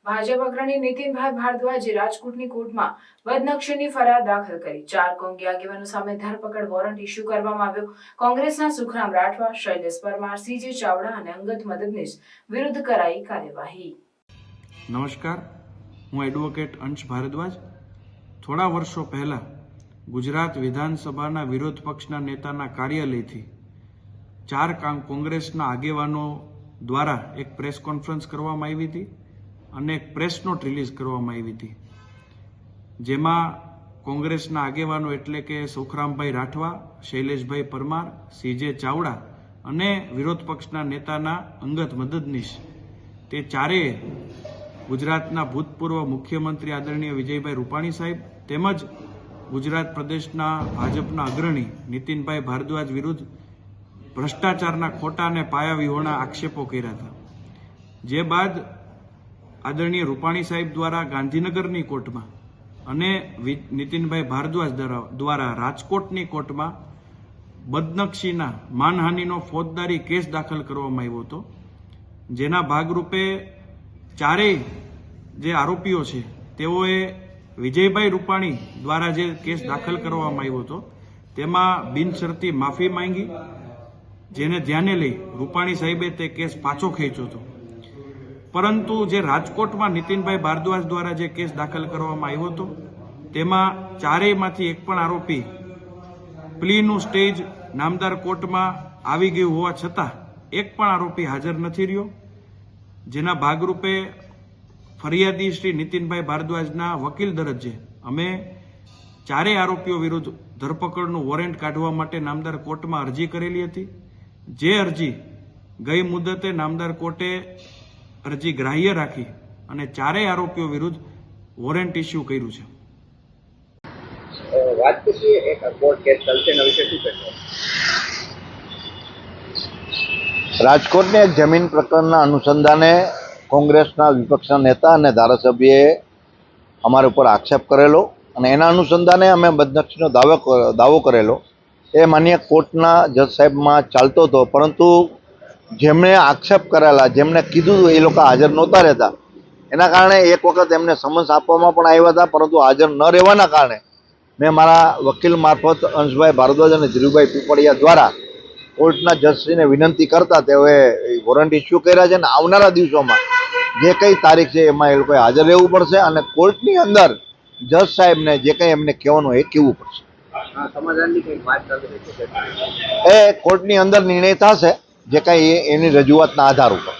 ભાજપ અગ્રણી નીતિનભાઈ ભારદ્વાજે રાજકોટની કોર્ટમાં બદનક્ષીની ફરિયાદ દાખલ કરી 4 કોંગી આગેવાનો સામે ધરપકડ વોરંટ ઇસ્યુ કરવામાં આવ્યો। કોંગ્રેસના સુખરામ રાઠવા, શૈલેષ પરમાર, સીજે ચાવડા અને અંગત મદદનીશ વિરુદ્ધ કરાઈ કાર્યવાહી। નમસ્કાર, હું એડવોકેટ અંશ ભારદ્વાજ। થોડા વર્ષો પહેલા ગુજરાત વિધાનસભાના વિરોધ પક્ષના નેતાના કાર્યાલયથી 4 કોંગ્રેસના આગેવાનો દ્વારા એક પ્રેસ કોન્ફરન્સ કરવામાં આવી હતી અને એક પ્રેસ નોટ રિલીઝ કરવામાં આવી હતી, જેમાં કોંગ્રેસના આગેવાનો એટલે કે સુખરામભાઈ રાઠવા, શૈલેષભાઈ પરમાર, સીજે ચાવડા અને વિરોધ પક્ષના નેતાના અંગત મદદનીશ તે ચારેય ગુજરાતના ભૂતપૂર્વ મુખ્યમંત્રી આદરણીય વિજયભાઈ રૂપાણી સાહેબ તેમજ ગુજરાત પ્રદેશના ભાજપના અગ્રણી નીતિનભાઈ ભારદ્વાજ વિરુદ્ધ ભ્રષ્ટાચારના ખોટા અને પાયાવિહોણા આક્ષેપો કર્યા હતા। જે બાદ આદરણીય રૂપાણી સાહેબ દ્વારા ગાંધીનગરની કોર્ટમાં અને નીતિનભાઈ ભારદ્વાજ દ્વારા રાજકોટની કોર્ટમાં બદનક્ષીના માનહાનિનો ફોજદારી કેસ દાખલ કરવામાં આવ્યો હતો, જેના ભાગરૂપે ચારેય જે આરોપીઓ છે તેઓએ વિજયભાઈ રૂપાણી દ્વારા જે કેસ દાખલ કરવામાં આવ્યો હતો તેમાં બિનશરતી માફી માંગી, જેને ધ્યાને લઈ રૂપાણી સાહેબે તે કેસ પાછો ખેંચ્યો હતો। પરંતુ જે રાજકોટમાં નીતિનભાઈ ભારદ્વાજ દ્વારા જે કેસ દાખલ કરવામાં આવ્યો હતો તેમાં ચારેયમાંથી એક પણ આરોપી પ્લીનું સ્ટેજ નામદાર કોર્ટમાં આવી ગયું હોવા છતાં એક પણ આરોપી હાજર નથી રહ્યો, જેના ભાગરૂપે ફરિયાદી શ્રી નીતિનભાઈ ભારદ્વાજના વકીલ દરજ્જે અમે ચારેય આરોપીઓ વિરુદ્ધ ધરપકડનું વોરંટ કાઢવા માટે નામદાર કોર્ટમાં અરજી કરેલી હતી। જે અરજી ગઈ મુદતે નામદાર કોર્ટે અરજી ગ્રાહ્ય રાખી અને ચારેય આરોપીઓ વિરુદ્ધ વોરંટ ઇસ્યુ કર્યું છે। વાત કરીએ એક કોર્ટ કેસ ચાલશે એના વિશે શું કહેશો? રાજકોટની એક જમીન પ્રકરણના અનુસંધાને કોંગ્રેસના વિપક્ષના નેતા અને ધારાસભ્યએ અમારા ઉપર આક્ષેપ કરેલો અને એના અનુસંધાને અમે બદનક્ષીનો દાવો કરેલો। એ માન્ય કોર્ટના જજ સાહેબમાં ચાલતો હતો, પરંતુ જેમણે આક્ષેપ કરેલા, જેમણે કીધું એ લોકો હાજર નહોતા રહેતા, એના કારણે એક વખત એમને સમન્સ આપવામાં પણ આવ્યા હતા, પરંતુ હાજર ન રહેવાના કારણે મેં મારા વકીલ મારફત અંશભાઈ ભારદ્વાજ અને ધીરુભાઈ પીપળિયા દ્વારા કોર્ટના જજશ્રીને વિનંતી કરતા તેઓએ વોરંટ ઇસ્યુ કર્યા છે અને આવનારા દિવસોમાં જે કંઈ તારીખ છે એમાં એ લોકોએ હાજર રહેવું પડશે અને કોર્ટની અંદર જજ સાહેબને જે કંઈ એમને કહેવાનું એ કહેવું પડશે। એ કોર્ટની અંદર નિર્ણય થશે જે કંઈ એની રજૂઆતના આધાર ઉપર।